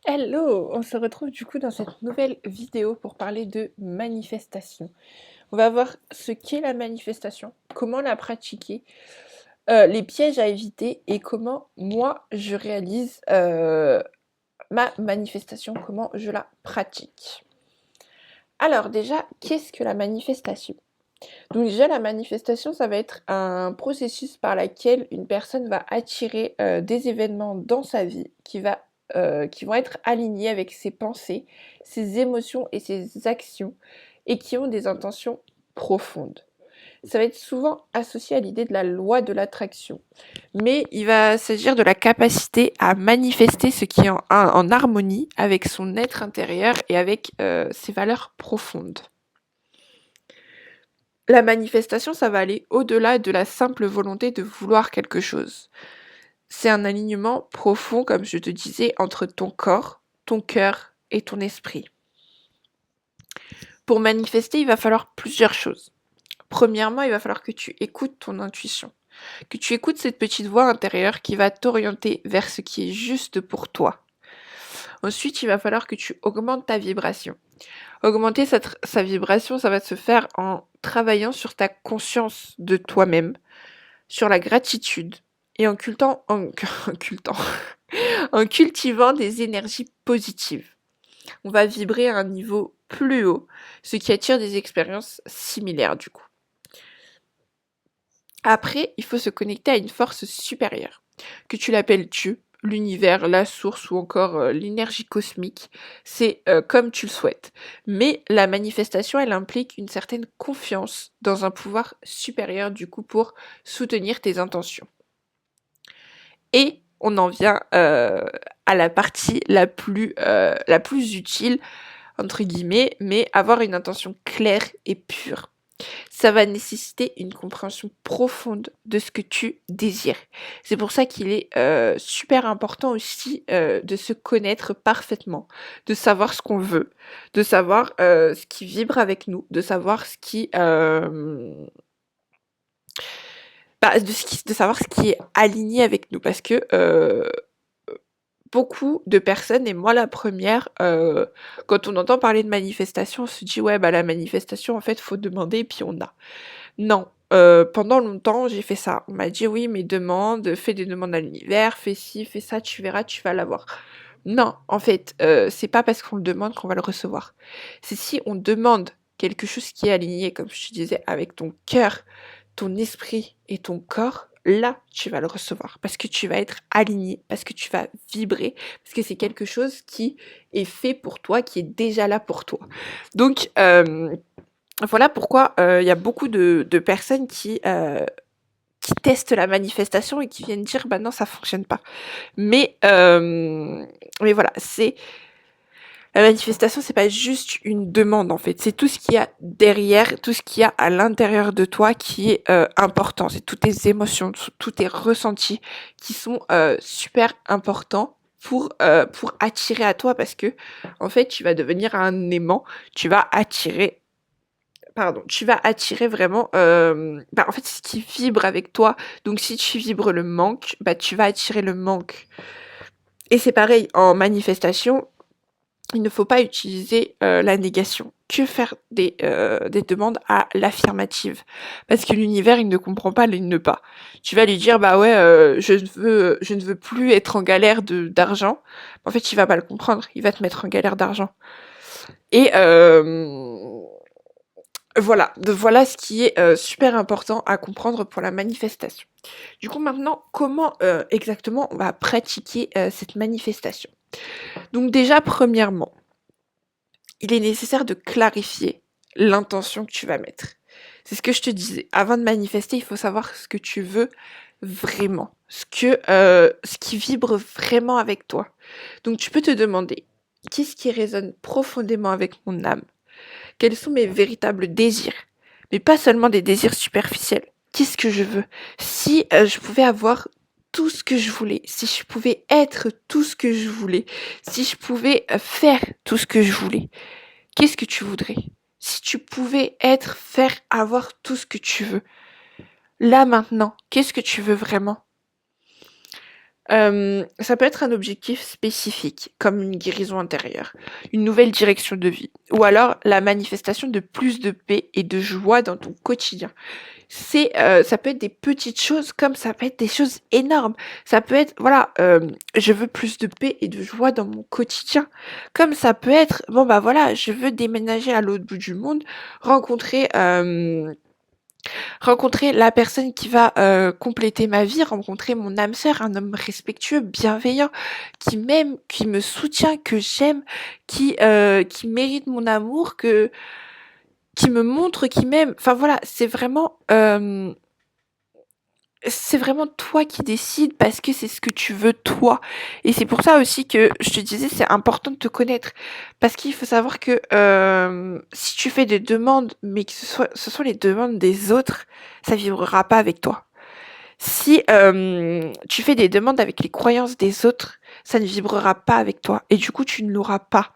Hello! On se retrouve du coup dans cette nouvelle vidéo pour parler de manifestation. On va voir ce qu'est la manifestation, comment la pratiquer, les pièges à éviter et comment moi je réalise ma manifestation, comment je la pratique. Alors déjà, qu'est-ce que la manifestation? Donc déjà, la manifestation, ça va être un processus par lequel une personne va attirer des événements dans sa vie qui vont être alignés avec ses pensées, ses émotions et ses actions et qui ont des intentions profondes. Ça va être souvent associé à l'idée de la loi de l'attraction, mais il va s'agir de la capacité à manifester ce qui est en harmonie avec son être intérieur et avec ses valeurs profondes. La manifestation, ça va aller au-delà de la simple volonté de vouloir quelque chose. C'est un alignement profond, comme je te disais, entre ton corps, ton cœur et ton esprit. Pour manifester, il va falloir plusieurs choses. Premièrement, il va falloir que tu écoutes ton intuition, que tu écoutes cette petite voix intérieure qui va t'orienter vers ce qui est juste pour toi. Ensuite, il va falloir que tu augmentes ta vibration. Augmenter sa vibration, ça va se faire en travaillant sur ta conscience de toi-même, sur la gratitude et en cultivant des énergies positives. On va vibrer à un niveau plus haut, ce qui attire des expériences similaires du coup. Après, il faut se connecter à une force supérieure, que tu l'appelles Dieu, l'univers, la source ou encore l'énergie cosmique, c'est comme tu le souhaites. Mais la manifestation, elle implique une certaine confiance dans un pouvoir supérieur du coup pour soutenir tes intentions. Et on en vient à la partie la plus utile, entre guillemets, mais avoir une intention claire et pure. Ça va nécessiter une compréhension profonde de ce que tu désires. C'est pour ça qu'il est super important aussi de se connaître parfaitement, de savoir ce qu'on veut, de savoir ce qui vibre avec nous, de savoir ce qui... de savoir ce qui est aligné avec nous. Parce que beaucoup de personnes, et moi la première, quand on entend parler de manifestation, on se dit ouais bah la manifestation en fait faut demander et puis on a. Non, pendant longtemps j'ai fait ça. On m'a dit oui mais demande, fais des demandes à l'univers, fais ci, fais ça, tu verras, tu vas l'avoir. Non, en fait, c'est pas parce qu'on le demande qu'on va le recevoir. C'est si on demande quelque chose qui est aligné, comme je te disais, avec ton cœur, ton esprit et ton corps, là, tu vas le recevoir parce que tu vas être aligné, parce que tu vas vibrer, parce que c'est quelque chose qui est fait pour toi, qui est déjà là pour toi. Donc, voilà pourquoi il y a beaucoup de personnes qui testent la manifestation et qui viennent dire bah non ça fonctionne pas. Mais voilà, c'est la manifestation, c'est pas juste une demande en fait, c'est tout ce qu'il y a derrière, tout ce qu'il y a à l'intérieur de toi qui est important. C'est toutes tes émotions, tous tes ressentis qui sont super importants pour attirer à toi parce que en fait tu vas devenir un aimant, tu vas attirer tu vas attirer vraiment, en fait, ce qui vibre avec toi. Donc, si tu vibres le manque, bah, tu vas attirer le manque. Et c'est pareil, en manifestation, il ne faut pas utiliser la négation. Que faire des demandes à l'affirmative? Parce que l'univers, il ne comprend pas les ne pas. Tu vas lui dire, bah ouais, je ne veux plus être en galère d'argent. En fait, il va pas le comprendre. Il va te mettre en galère d'argent. Et voilà ce qui est super important à comprendre pour la manifestation. Du coup, maintenant, comment exactement on va pratiquer cette manifestation? Donc déjà, premièrement, il est nécessaire de clarifier l'intention que tu vas mettre. C'est ce que je te disais. Avant de manifester, il faut savoir ce que tu veux vraiment, ce qui vibre vraiment avec toi. Donc tu peux te demander, qu'est-ce qui résonne profondément avec mon âme? Quels sont mes véritables désirs? Mais pas seulement des désirs superficiels. Qu'est-ce que je veux? Si je pouvais avoir tout ce que je voulais, si je pouvais être tout ce que je voulais, si je pouvais faire tout ce que je voulais, qu'est-ce que tu voudrais? Si tu pouvais être, faire, avoir tout ce que tu veux, là maintenant, qu'est-ce que tu veux vraiment? Ça peut être un objectif spécifique, comme une guérison intérieure, une nouvelle direction de vie, ou alors la manifestation de plus de paix et de joie dans ton quotidien. Ça peut être des petites choses comme ça peut être des choses énormes. Ça peut être, voilà, je veux plus de paix et de joie dans mon quotidien. Comme ça peut être, bon bah voilà, je veux déménager à l'autre bout du monde, rencontrer, rencontrer la personne qui va compléter ma vie, rencontrer mon âme sœur, un homme respectueux, bienveillant, qui m'aime, qui me soutient, que j'aime, qui mérite mon amour, qui me montre qu'il m'aime. Enfin voilà, c'est vraiment toi qui décides parce que c'est ce que tu veux toi. Et c'est pour ça aussi que je te disais, c'est important de te connaître. Parce qu'il faut savoir que si tu fais des demandes, mais que ce sont les demandes des autres, ça vibrera pas avec toi. Si tu fais des demandes avec les croyances des autres, ça ne vibrera pas avec toi. Et du coup, tu ne l'auras pas.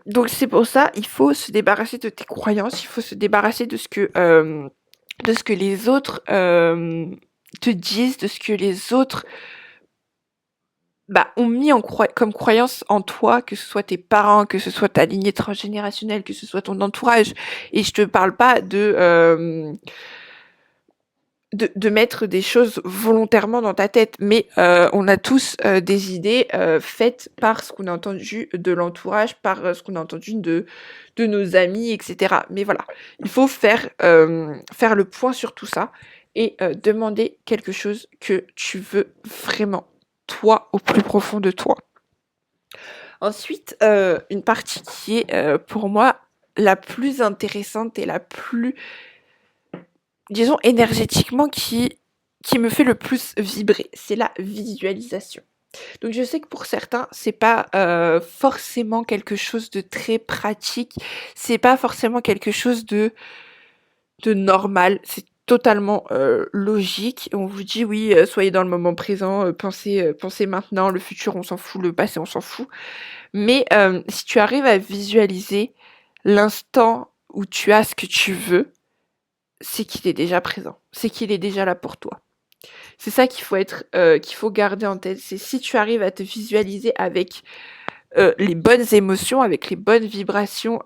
Donc c'est pour ça, il faut se débarrasser de tes croyances, il faut se débarrasser de ce que les autres te disent, de ce que les autres ont mis comme croyance en toi, que ce soit tes parents, que ce soit ta lignée transgénérationnelle, que ce soit ton entourage. Et je te parle pas de mettre des choses volontairement dans ta tête, mais on a tous des idées faites par ce qu'on a entendu de l'entourage, par ce qu'on a entendu de nos amis, etc. Mais voilà, il faut faire le point sur tout ça et demander quelque chose que tu veux vraiment, toi, au plus profond de toi. Ensuite, une partie qui est pour moi la plus intéressante et la plus, disons, énergétiquement qui me fait le plus vibrer, c'est la visualisation. Donc je sais que pour certains, c'est pas forcément quelque chose de très pratique, c'est pas forcément quelque chose de normal, c'est totalement logique. On vous dit oui, soyez dans le moment présent, pensez maintenant, le futur on s'en fout, le passé on s'en fout. Mais si tu arrives à visualiser l'instant où tu as ce que tu veux, c'est qu'il est déjà présent, c'est qu'il est déjà là pour toi. C'est ça qu'il faut garder en tête. C'est si tu arrives à te visualiser avec les bonnes émotions, avec les bonnes vibrations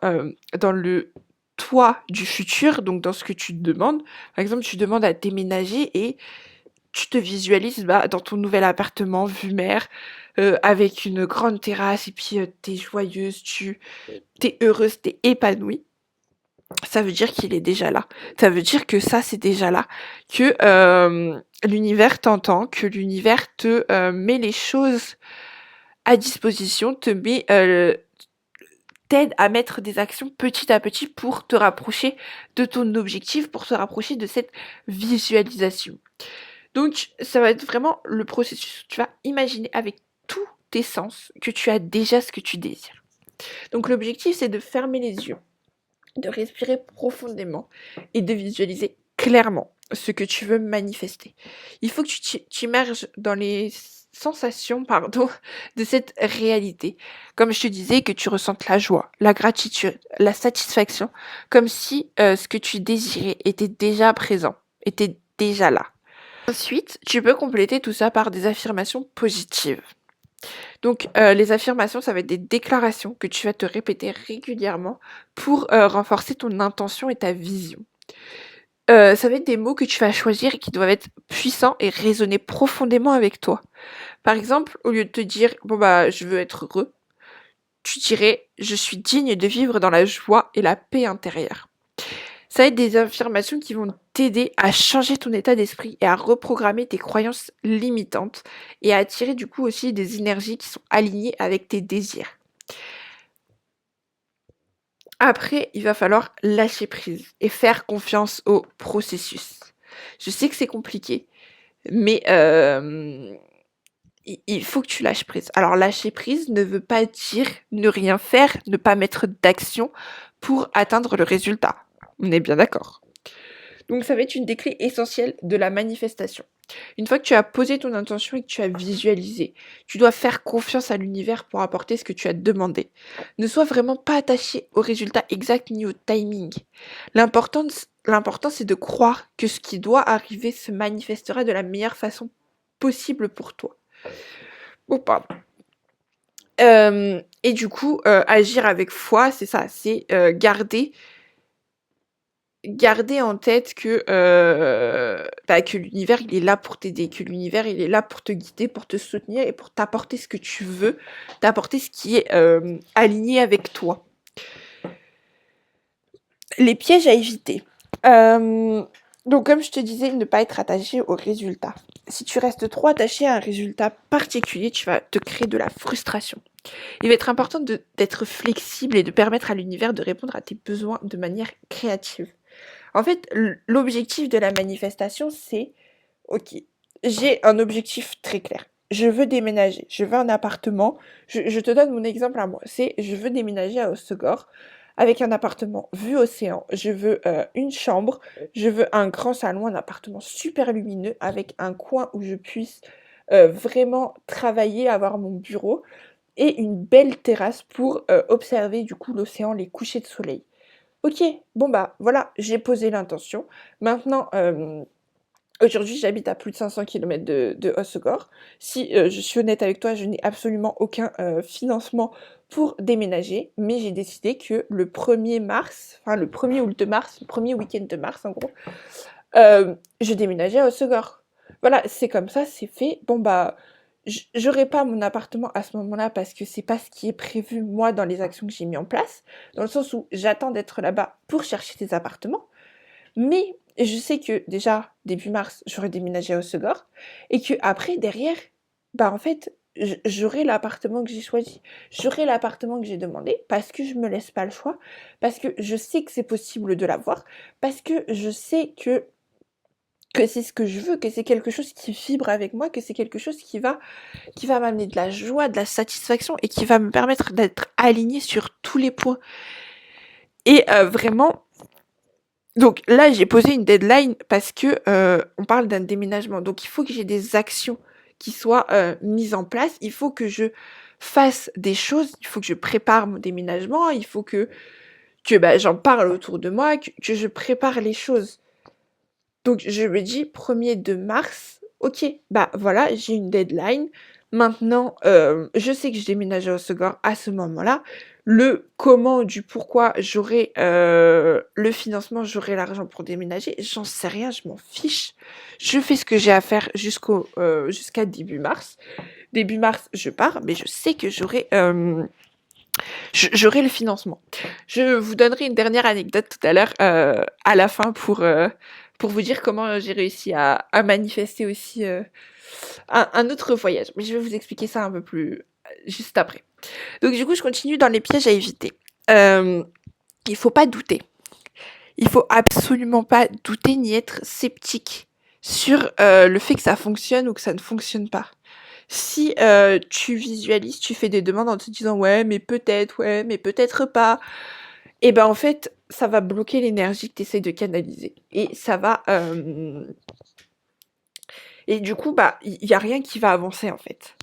dans le toi du futur, donc dans ce que tu te demandes. Par exemple, tu demandes à déménager et tu te visualises dans ton nouvel appartement, vue mer, avec une grande terrasse et puis t'es joyeuse, t'es heureuse, t'es épanouie. Ça veut dire qu'il est déjà là. Ça veut dire que ça, c'est déjà là. Que l'univers t'entend, que l'univers te met les choses à disposition, t'aide à mettre des actions petit à petit pour te rapprocher de ton objectif, pour te rapprocher de cette visualisation. Donc, ça va être vraiment le processus. Tu vas imaginer avec tous tes sens que tu as déjà ce que tu désires. Donc, l'objectif, c'est de fermer les yeux, de respirer profondément et de visualiser clairement ce que tu veux manifester. Il faut que tu t'immerges dans les sensations, de cette réalité. Comme je te disais, que tu ressentes la joie, la gratitude, la satisfaction, comme si ce que tu désirais était déjà présent, était déjà là. Ensuite, tu peux compléter tout ça par des affirmations positives. Donc, les affirmations, ça va être des déclarations que tu vas te répéter régulièrement pour renforcer ton intention et ta vision. Ça va être des mots que tu vas choisir et qui doivent être puissants et résonner profondément avec toi. Par exemple, au lieu de te dire bon bah je veux être heureux, tu dirais je suis digne de vivre dans la joie et la paix intérieure. Ça va être des affirmations qui vont t'aider à changer ton état d'esprit et à reprogrammer tes croyances limitantes et à attirer du coup aussi des énergies qui sont alignées avec tes désirs. Après, il va falloir lâcher prise et faire confiance au processus. Je sais que c'est compliqué, mais il faut que tu lâches prise. Alors lâcher prise ne veut pas dire ne rien faire, ne pas mettre d'action pour atteindre le résultat. On est bien d'accord. Donc ça va être une des clés essentielles de la manifestation. Une fois que tu as posé ton intention et que tu as visualisé, tu dois faire confiance à l'univers pour apporter ce que tu as demandé. Ne sois vraiment pas attaché au résultat exact ni au timing. L'important c'est de croire que ce qui doit arriver se manifestera de la meilleure façon possible pour toi. Oh, pardon. Et du coup, agir avec foi, c'est ça, c'est garder en tête que l'univers, il est là pour t'aider, que l'univers, il est là pour te guider, pour te soutenir et pour t'apporter ce que tu veux, t'apporter ce qui est aligné avec toi. Les pièges à éviter. Donc, comme je te disais, ne pas être attaché au résultat. Si tu restes trop attaché à un résultat particulier, tu vas te créer de la frustration. Il va être important d'être flexible et de permettre à l'univers de répondre à tes besoins de manière créative. En fait, l'objectif de la manifestation, c'est, ok, j'ai un objectif très clair. Je veux déménager, je veux un appartement. Je te donne mon exemple à moi. C'est, je veux déménager à Hossegor avec un appartement vue océan. Je veux une chambre, je veux un grand salon, un appartement super lumineux avec un coin où je puisse vraiment travailler, avoir mon bureau et une belle terrasse pour observer du coup l'océan, les couchers de soleil. Ok, bon bah voilà, j'ai posé l'intention. Maintenant, aujourd'hui j'habite à plus de 500 km de Hossegor. Si je suis honnête avec toi, je n'ai absolument aucun financement pour déménager, mais j'ai décidé que le 1er mars, enfin le 1er ou le 2 mars, le premier week-end de mars en gros, je déménageais à Hossegor. Voilà, c'est comme ça, c'est fait. Bon bah, j'aurai pas mon appartement à ce moment-là parce que c'est pas ce qui est prévu moi dans les actions que j'ai mis en place, dans le sens où j'attends d'être là-bas pour chercher des appartements. Mais je sais que déjà début mars, j'aurai déménagé à Hossegor et que après derrière, bah en fait, j'aurai l'appartement que j'ai choisi, j'aurai l'appartement que j'ai demandé parce que je me laisse pas le choix, parce que je sais que c'est possible de l'avoir, parce que je sais que c'est ce que je veux, que c'est quelque chose qui vibre avec moi, que c'est quelque chose qui va m'amener de la joie, de la satisfaction et qui va me permettre d'être alignée sur tous les points. Et vraiment, donc là, j'ai posé une deadline parce que on parle d'un déménagement. Donc il faut que j'ai des actions qui soient mises en place. Il faut que je fasse des choses. Il faut que je prépare mon déménagement. Il faut que bah, j'en parle autour de moi, que je prépare les choses. Donc je me dis 1er de mars, ok, bah voilà, j'ai une deadline. Maintenant, je sais que je déménage à Hossegor à ce moment-là. Le comment, du pourquoi, j'aurai le financement, j'aurai l'argent pour déménager, j'en sais rien, je m'en fiche. Je fais ce que j'ai à faire jusqu'à début mars. Début mars, je pars, mais je sais que j'aurai le financement. Je vous donnerai une dernière anecdote tout à l'heure, à la fin, pour vous dire comment j'ai réussi à manifester aussi un autre voyage. Mais je vais vous expliquer ça un peu plus juste après. Donc du coup, je continue dans les pièges à éviter. Il faut pas douter. Il faut absolument pas douter ni être sceptique sur le fait que ça fonctionne ou que ça ne fonctionne pas. Si tu visualises, tu fais des demandes en te disant ouais mais peut-être pas, et ben en fait ça va bloquer l'énergie que tu essaies de canaliser et ça va et du coup bah il y a rien qui va avancer en fait.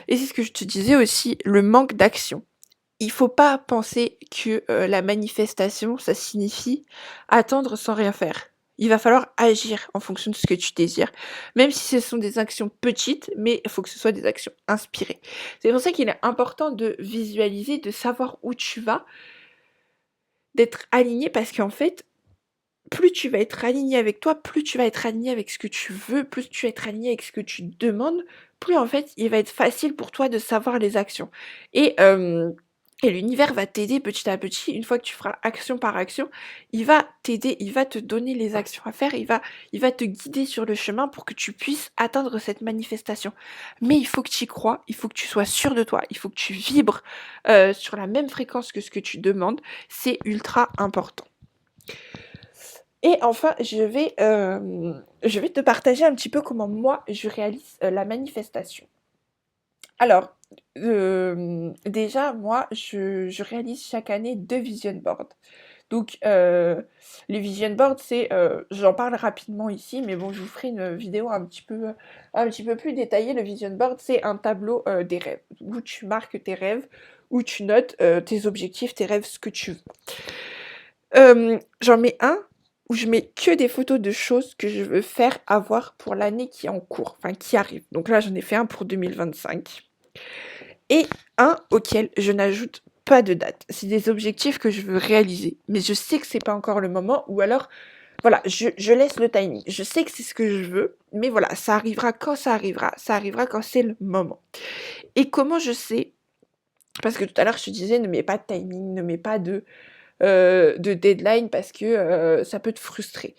Et c'est ce que je te disais aussi, le manque d'action. Il faut pas penser que la manifestation ça signifie attendre sans rien faire. Il va falloir agir en fonction de ce que tu désires, même si ce sont des actions petites, mais il faut que ce soit des actions inspirées. C'est pour ça qu'il est important de visualiser, de savoir où tu vas, d'être aligné, parce qu'en fait, plus tu vas être aligné avec toi, plus tu vas être aligné avec ce que tu veux, plus tu vas être aligné avec ce que tu demandes, plus en fait, il va être facile pour toi de savoir les actions. Et l'univers va t'aider petit à petit, une fois que tu feras action par action, il va t'aider, il va te donner les actions à faire, il va te guider sur le chemin pour que tu puisses atteindre cette manifestation. Mais il faut que tu y crois, il faut que tu sois sûr de toi, il faut que tu vibres sur la même fréquence que ce que tu demandes, c'est ultra important. Et enfin, je vais te partager un petit peu comment moi je réalise la manifestation. Alors, déjà, moi, je réalise chaque année 2 vision boards. Donc, les vision boards, j'en parle rapidement ici, mais bon, je vous ferai une vidéo un petit peu plus détaillée. Le vision board, c'est un tableau des rêves, où tu marques tes rêves, où tu notes tes objectifs, tes rêves, ce que tu veux. J'en mets un où je mets que des photos de choses que je veux faire, avoir pour l'année qui est en cours, enfin qui arrive. Donc là, j'en ai fait un pour 2025. Et un auquel je n'ajoute pas de date. C'est des objectifs que je veux réaliser, mais je sais que c'est pas encore le moment, ou alors, voilà, je laisse le timing. Je sais que c'est ce que je veux, mais voilà, ça arrivera quand ça arrivera. Ça arrivera quand c'est le moment. Et comment je sais? Parce que tout à l'heure, je te disais, ne mets pas de timing, ne mets pas de deadline parce que ça peut te frustrer.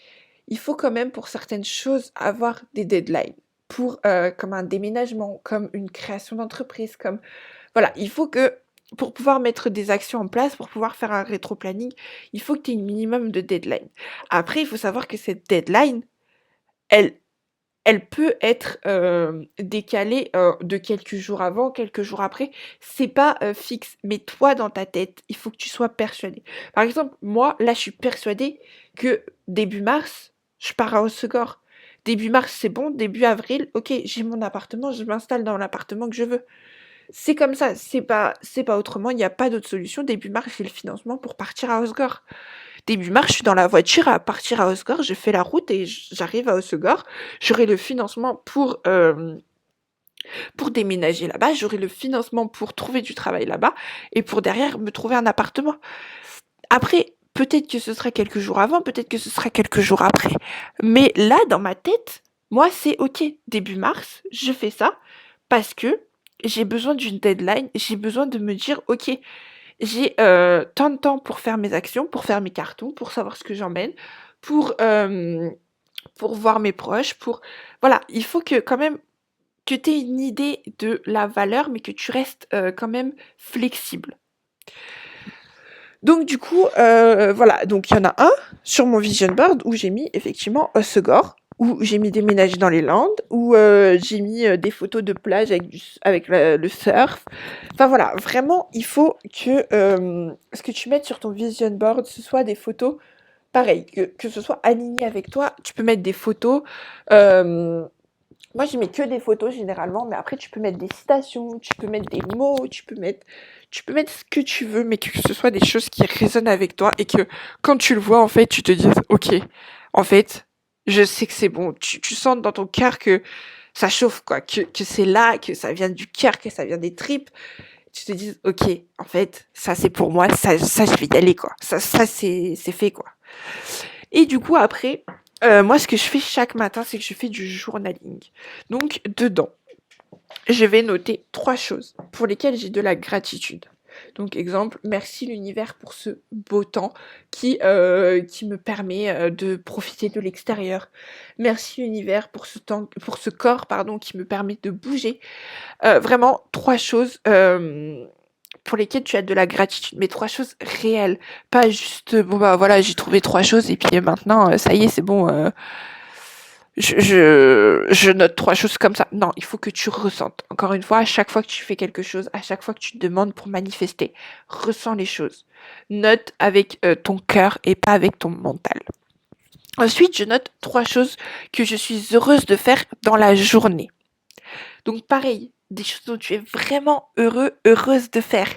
Il faut quand même pour certaines choses avoir des deadlines. Pour, comme un déménagement, comme une création d'entreprise, comme... Voilà, il faut que, pour pouvoir mettre des actions en place, pour pouvoir faire un rétro-planning, il faut que tu aies un minimum de deadline. Après, il faut savoir que cette deadline, elle, elle peut être décalée de quelques jours avant, quelques jours après. C'est pas fixe. Mais toi, dans ta tête, il faut que tu sois persuadé. Par exemple, moi, là, je suis persuadée que début mars, je pars à Hossegor. Début mars, c'est bon. Début avril, ok, j'ai mon appartement, je m'installe dans l'appartement que je veux. C'est comme ça, c'est pas autrement, il n'y a pas d'autre solution. Début mars, j'ai le financement pour partir à Hossegor. Début mars, je suis dans la voiture à partir à Hossegor, je fais la route et j'arrive à Hossegor. J'aurai le financement pour déménager là-bas, j'aurai le financement pour trouver du travail là-bas et pour derrière me trouver un appartement. Après, peut-être que ce sera quelques jours avant, peut-être que ce sera quelques jours après. Mais là, dans ma tête, moi, c'est ok, début mars, je fais ça parce que j'ai besoin d'une deadline, j'ai besoin de me dire, ok, j'ai tant de temps pour faire mes actions, pour faire mes cartons, pour savoir ce que j'emmène, pour, pour voir mes proches, pour... Voilà, il faut que quand même que tu aies une idée de la valeur, mais que tu restes quand même flexible. Donc du coup, voilà, donc il y en a un sur mon vision board où j'ai mis effectivement Hossegor, où j'ai mis déménager dans les Landes, où j'ai mis des photos de plage avec le surf. Enfin voilà, vraiment, il faut que ce que tu mettes sur ton vision board, ce soit des photos pareilles, que ce soit aligné avec toi. Tu peux mettre des photos. euh, Moi, je mets que des photos généralement, mais après, tu peux mettre des citations, tu peux mettre des mots, tu peux mettre ce que tu veux, mais que ce soit des choses qui résonnent avec toi et que quand tu le vois, en fait, tu te dises, ok, en fait, je sais que c'est bon. Tu sens dans ton cœur que ça chauffe, quoi, que c'est là, que ça vient du cœur, que ça vient des tripes. Tu te dises, ok, en fait, ça c'est pour moi, ça je vais y aller, quoi. Ça c'est fait, quoi. Et du coup, après, moi, ce que je fais chaque matin, c'est que je fais du journaling. Donc, dedans, je vais noter 3 choses pour lesquelles j'ai de la gratitude. Donc, exemple, merci l'univers pour ce beau temps qui me permet de profiter de l'extérieur. Merci l'univers pour ce temps, pour ce corps, pardon, qui me permet de bouger. Vraiment, 3 choses pour lesquelles tu as de la gratitude, mais 3 choses réelles, pas juste bon bah voilà j'ai trouvé 3 choses et puis maintenant ça y est c'est bon, je note 3 choses comme ça. Non, il faut que tu ressentes. Encore une fois, à chaque fois que tu fais quelque chose, à chaque fois que tu te demandes pour manifester, ressens les choses. Note avec ton cœur et pas avec ton mental. Ensuite, je note 3 choses que je suis heureuse de faire dans la journée. Donc pareil, des choses dont tu es vraiment heureuse de faire.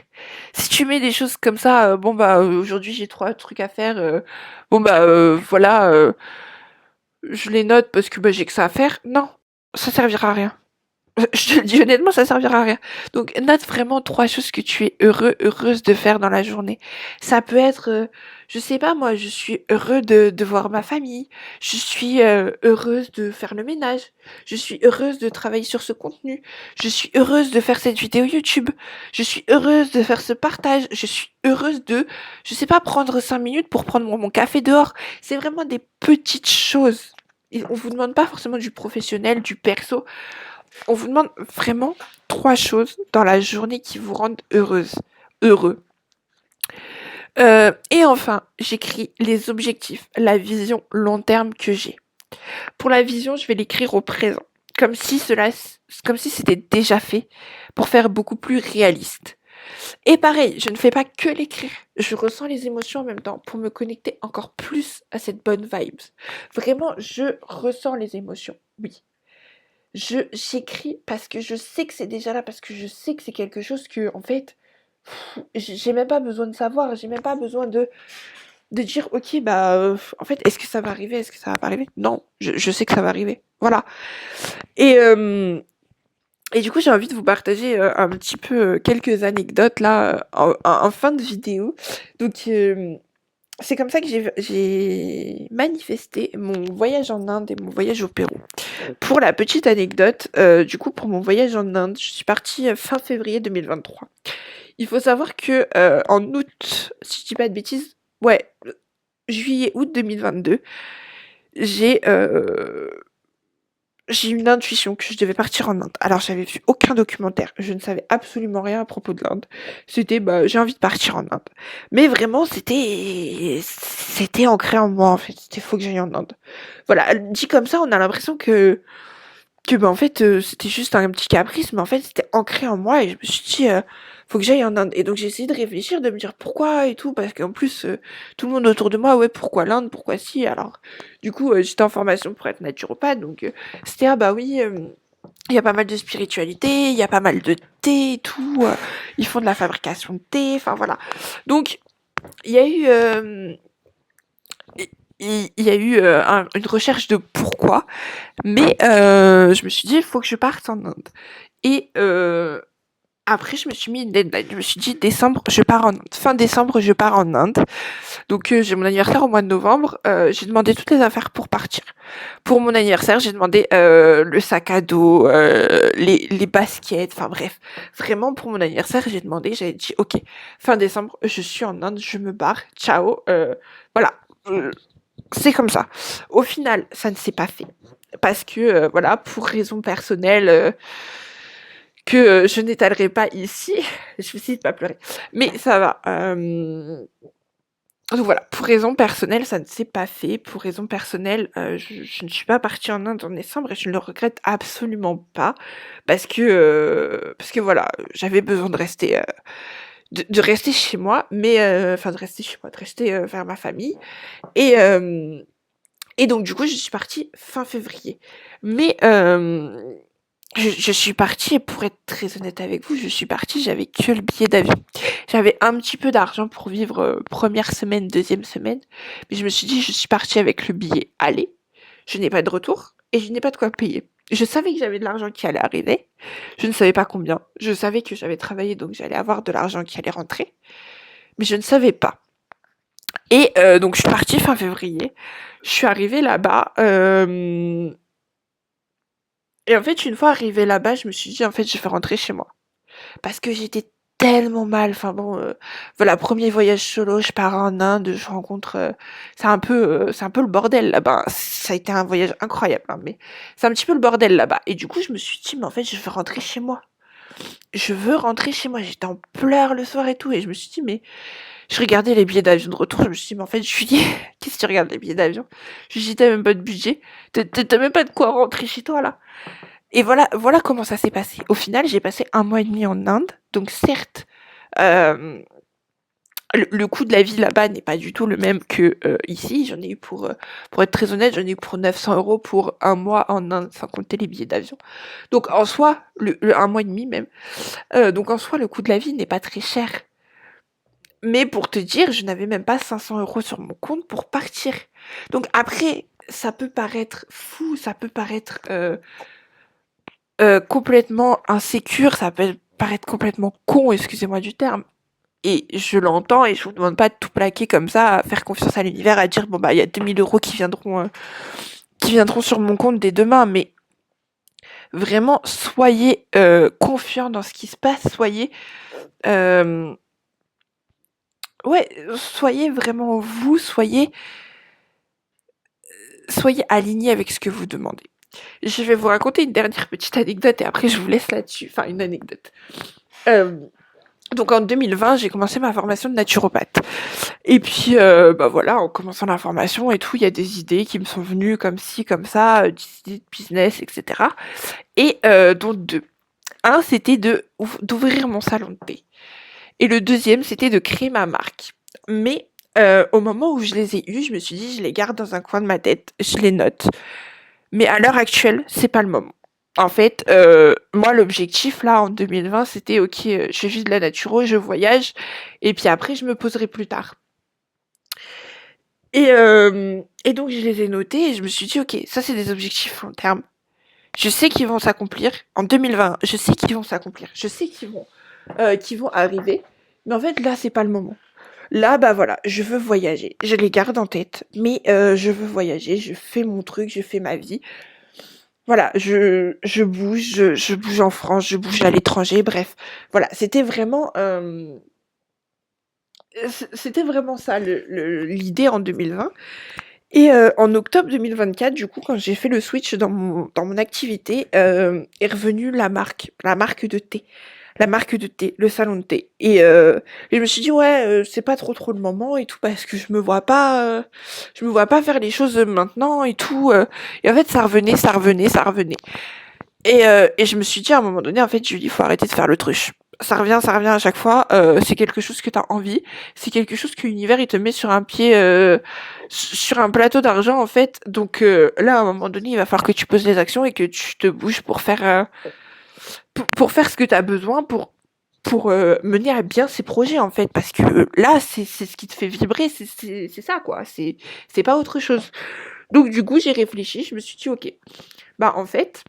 Si tu mets des choses comme ça, bon bah aujourd'hui j'ai 3 trucs à faire, bon bah voilà, je les note parce que bah, j'ai que ça à faire. Non, ça servira à rien. Je te le dis honnêtement, ça servira à rien. Donc, note vraiment 3 choses que tu es heureuse de faire dans la journée. Ça peut être, je sais pas moi, je suis heureux de voir ma famille. Je suis heureuse de faire le ménage. Je suis heureuse de travailler sur ce contenu. Je suis heureuse de faire cette vidéo YouTube. Je suis heureuse de faire ce partage. Je suis heureuse de, je sais pas, prendre 5 minutes pour prendre mon café dehors. C'est vraiment des petites choses. Et on vous demande pas forcément du professionnel, du perso. On vous demande vraiment 3 choses dans la journée qui vous rendent heureuse, heureux. Et enfin, j'écris les objectifs, la vision long terme que j'ai. Pour la vision, je vais l'écrire au présent, comme si c'était déjà fait, pour faire beaucoup plus réaliste. Et pareil, je ne fais pas que l'écrire. Je ressens les émotions en même temps pour me connecter encore plus à cette bonne vibes. Vraiment, je ressens les émotions. Oui. J'écris parce que je sais que c'est déjà là, parce que je sais que c'est quelque chose que, en fait, j'ai même pas besoin de savoir, j'ai même pas besoin de... de dire ok bah en fait est-ce que ça va arriver, est-ce que ça va pas arriver? Non, je sais que ça va arriver. Voilà. Et et du coup, j'ai envie de vous partager un petit peu quelques anecdotes là en fin de vidéo. Donc c'est comme ça que j'ai manifesté mon voyage en Inde et mon voyage au Pérou. Pour la petite anecdote, du coup, pour mon voyage en Inde, je suis partie fin février 2023. Il faut savoir que en août, si je dis pas de bêtises, ouais, juillet-août 2022, j'ai euh, j'ai eu une intuition que je devais partir en Inde. Alors j'avais vu aucun documentaire, je ne savais absolument rien à propos de l'Inde. C'était bah j'ai envie de partir en Inde. Mais vraiment c'était ancré en moi en fait. C'était faut que j'aille en Inde. Voilà, dit comme ça, on a l'impression que bah, en fait, c'était juste un petit caprice, mais en fait, c'était ancré en moi et je me suis dit, faut que j'aille en Inde. Et donc, j'ai essayé de réfléchir, de me dire pourquoi et tout, parce qu'en plus, tout le monde autour de moi, ouais, pourquoi l'Inde, pourquoi si? Alors, du coup, j'étais en formation pour être naturopathe, donc c'était, ah bah oui, il y a pas mal de spiritualité, il y a pas mal de thé et tout, ils font de la fabrication de thé, enfin voilà. Donc, il y a eu il y a eu une recherche de pourquoi, mais je me suis dit, il faut que je parte en Inde. Et après, je me suis mis une deadline. Je me suis dit, décembre, je pars en Inde. Fin décembre, je pars en Inde. Donc, j'ai mon anniversaire au mois de novembre. J'ai demandé toutes les affaires pour partir. Pour mon anniversaire, j'ai demandé le sac à dos, les baskets, enfin bref. Vraiment, pour mon anniversaire, j'avais dit, ok, fin décembre, je suis en Inde, je me barre. Ciao. Voilà. Euh, c'est comme ça. Au final, ça ne s'est pas fait. Parce que, voilà, pour raisons personnelles, que je n'étalerai pas ici, je me suis dit de pas pleurer. Mais ça va. Donc voilà, pour raisons personnelles, ça ne s'est pas fait. Pour raisons personnelles, je ne suis pas partie en Inde en décembre et je ne le regrette absolument pas. Parce que voilà, j'avais besoin de rester, de rester chez moi, mais, enfin de rester chez moi, de rester vers ma famille. Et, et donc, du coup, je suis partie fin février. Mais je suis partie, et pour être très honnête avec vous, je suis partie, j'avais que le billet d'avion. J'avais un petit peu d'argent pour vivre première semaine, deuxième semaine. Mais je me suis dit, je suis partie avec le billet aller. Je n'ai pas de retour et je n'ai pas de quoi payer. Je savais que j'avais de l'argent qui allait arriver. Je ne savais pas combien. Je savais que j'avais travaillé, donc j'allais avoir de l'argent qui allait rentrer. Mais je ne savais pas. Et donc je suis partie fin février. Je suis arrivée là-bas. Et en fait, une fois arrivée là-bas, je me suis dit, en fait, je vais rentrer chez moi. Parce que j'étais tellement mal. Enfin bon, voilà, premier voyage solo, je pars en Inde, je rencontre... c'est un peu le bordel là-bas. Ça a été un voyage incroyable, hein, mais c'est un petit peu le bordel là-bas. Et du coup, je me suis dit, mais en fait, je veux rentrer chez moi. Je veux rentrer chez moi. J'étais en pleurs le soir et tout. Et je me suis dit, mais je regardais les billets d'avion de retour, je me suis dit, mais en fait, Julie, qu'est-ce que tu regardes les billets d'avion? Je me suis dit, t'as même pas de budget, t'as même pas de quoi rentrer chez toi, là. Et voilà comment ça s'est passé. Au final, j'ai passé un mois et demi en Inde, donc certes, euh, le coût de la vie là-bas n'est pas du tout le même que ici. J'en ai eu pour être très honnête, j'en ai eu pour 900 € pour un mois en Inde, sans compter les billets d'avion. Donc en soi, un mois et demi même. Donc en soi, le coût de la vie n'est pas très cher. Mais pour te dire, je n'avais même pas 500 € sur mon compte pour partir. Donc après, ça peut paraître fou, ça peut paraître complètement insécure, ça peut paraître complètement con, excusez-moi du terme. Et je l'entends et je vous demande pas de tout plaquer comme ça, à faire confiance à l'univers, à dire bon bah il y a 2000 € qui viendront sur mon compte dès demain. Mais vraiment, soyez confiants dans ce qui se passe, euh, ouais, soyez vraiment vous, soyez alignés avec ce que vous demandez. Je vais vous raconter une dernière petite anecdote et après je vous laisse là-dessus. Enfin, une anecdote. Euh, donc en 2020, j'ai commencé ma formation de naturopathe. Et puis, bah voilà, en commençant la formation et tout, il y a des idées qui me sont venues comme ci, comme ça, des idées de business, etc. Et dont deux. Un, c'était d'ouvrir mon salon de thé. Et le deuxième, c'était de créer ma marque. Mais au moment où je les ai eus, je me suis dit, je les garde dans un coin de ma tête, je les note. Mais à l'heure actuelle, c'est pas le moment. En fait, moi, l'objectif, là, en 2020, c'était, ok, je fais juste de la naturo, je voyage, et puis après, je me poserai plus tard. Et donc je les ai notés et je me suis dit: «OK, ça c'est des objectifs long terme. Je sais qu'ils vont s'accomplir en 2020, je sais qu'ils vont s'accomplir, je sais qu'ils vont arriver, mais en fait là c'est pas le moment. Là, bah voilà, je veux voyager, je les garde en tête, mais je veux voyager, je fais mon truc, je fais ma vie. Voilà, je bouge, je bouge en France, je bouge à l'étranger, bref. Voilà, c'était vraiment ça l'idée en 2020. Et en octobre 2024, du coup, quand j'ai fait le switch dans mon activité, est revenue la marque de thé. La marque de thé, le salon de thé. Et je me suis dit: «Ouais, c'est pas trop le moment et tout parce que je me vois pas faire les choses maintenant et tout», et en fait, ça revenait. Et je me suis dit à un moment donné, en fait, Julie, faut arrêter de faire l'autruche. Ça revient à chaque fois. C'est quelque chose que t'as envie. C'est quelque chose que l'univers il te met sur un pied, sur un plateau d'argent en fait. Donc là, à un moment donné, il va falloir que tu poses les actions et que tu te bouges pour faire ce que t'as besoin pour mener à bien ces projets en fait. Parce que là, c'est ce qui te fait vibrer. C'est ça quoi. C'est pas autre chose. Donc du coup, j'ai réfléchi. Je me suis dit ok. Bah en fait.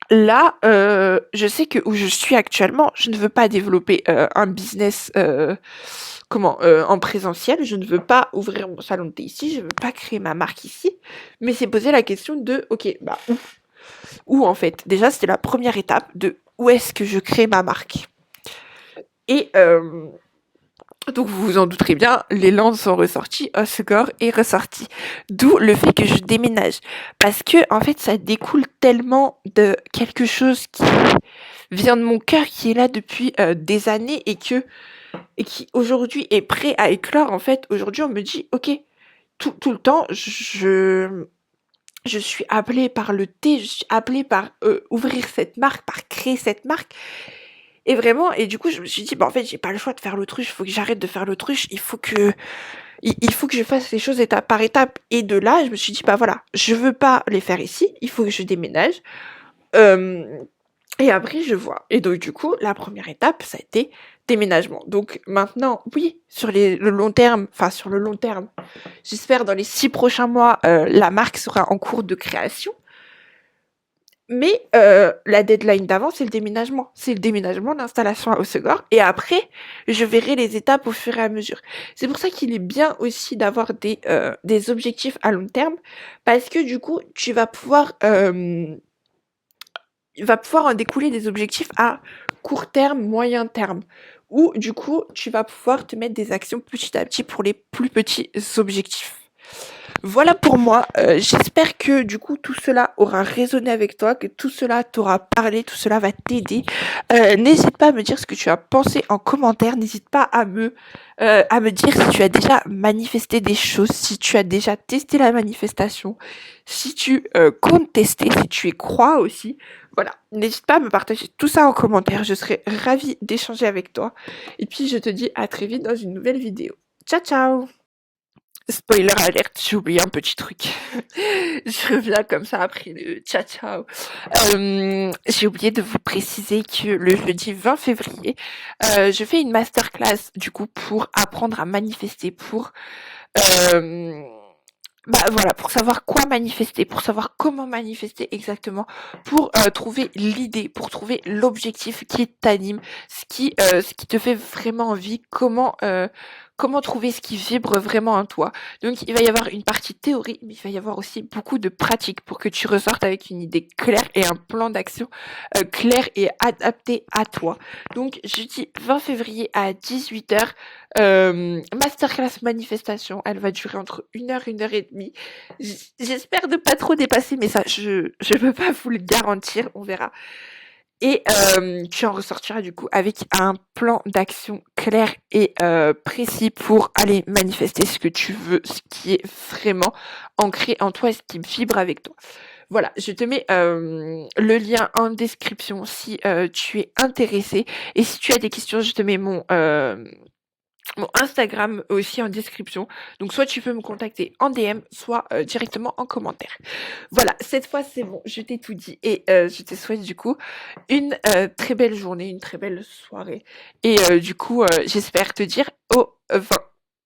Là, je sais que où je suis actuellement, je ne veux pas développer un business en présentiel. Je ne veux pas ouvrir mon salon de thé ici. Je ne veux pas créer ma marque ici. Mais c'est poser la question de, ok, bah où en fait? Déjà, c'était la première étape de où est-ce que je crée ma marque. Et donc vous vous en douterez bien, les landes sont ressorties, Osgore est ressorti. D'où le fait que je déménage. Parce que en fait ça découle tellement de quelque chose qui vient de mon cœur, qui est là depuis des années et qui aujourd'hui est prêt à éclore. En fait, aujourd'hui on me dit, ok, tout le temps, je suis appelée par le thé, je suis appelée par ouvrir cette marque, par créer cette marque. Et vraiment, et du coup, je me suis dit, bah, en fait, j'ai pas le choix de faire l'autruche, il faut que j'arrête de faire l'autruche, il faut que je fasse les choses étape par étape. Et de là, je me suis dit, bah voilà, je veux pas les faire ici, il faut que je déménage. Euh, et après, je vois. Et donc, du coup, la première étape, ça a été déménagement. Donc, maintenant, oui, le long terme, enfin, sur le long terme, j'espère dans les 6 prochains mois, la marque sera en cours de création. Mais la deadline d'avant, c'est le déménagement. C'est le déménagement, l'installation à Hossegor. Et après, je verrai les étapes au fur et à mesure. C'est pour ça qu'il est bien aussi d'avoir des objectifs à long terme, parce que du coup, il va pouvoir en découler des objectifs à court terme, moyen terme. Ou du coup, tu vas pouvoir te mettre des actions petit à petit pour les plus petits objectifs. Voilà pour moi. J'espère que du coup tout cela aura résonné avec toi, que tout cela t'aura parlé, tout cela va t'aider. N'hésite pas à me dire ce que tu as pensé en commentaire. N'hésite pas à me dire si tu as déjà manifesté des choses, si tu as déjà testé la manifestation, si tu comptes tester, si tu y crois aussi. Voilà, n'hésite pas à me partager tout ça en commentaire. Je serai ravie d'échanger avec toi. Et puis je te dis à très vite dans une nouvelle vidéo. Ciao ciao. Spoiler alert, j'ai oublié un petit truc. Je reviens comme ça après le ciao ciao. J'ai oublié de vous préciser que le jeudi 20 février, je fais une masterclass du coup pour apprendre à manifester, euh, voilà, pour savoir quoi manifester, pour savoir comment manifester exactement, pour trouver l'idée, pour trouver l'objectif qui t'anime, ce qui te fait vraiment envie, comment trouver ce qui vibre vraiment en toi. Donc il va y avoir une partie théorie, mais il va y avoir aussi beaucoup de pratique pour que tu ressortes avec une idée claire et un plan d'action clair et adapté à toi. Donc jeudi 20 février à 18h, masterclass manifestation, elle va durer entre 1 heure et demie. J'espère ne pas trop dépasser, mais ça, je peux pas vous le garantir, on verra. Et tu en ressortiras du coup avec un plan d'action clair et précis pour aller manifester ce que tu veux, ce qui est vraiment ancré en toi et ce qui vibre avec toi. Voilà, je te mets le lien en description si tu es intéressé. Et si tu as des questions, je te mets mon Instagram aussi en description. Donc soit tu peux me contacter en DM, soit directement en commentaire. Voilà, cette fois c'est bon, je t'ai tout dit. Et je te souhaite du coup une très belle journée, une très belle soirée. Et du coup, j'espère te dire au 20.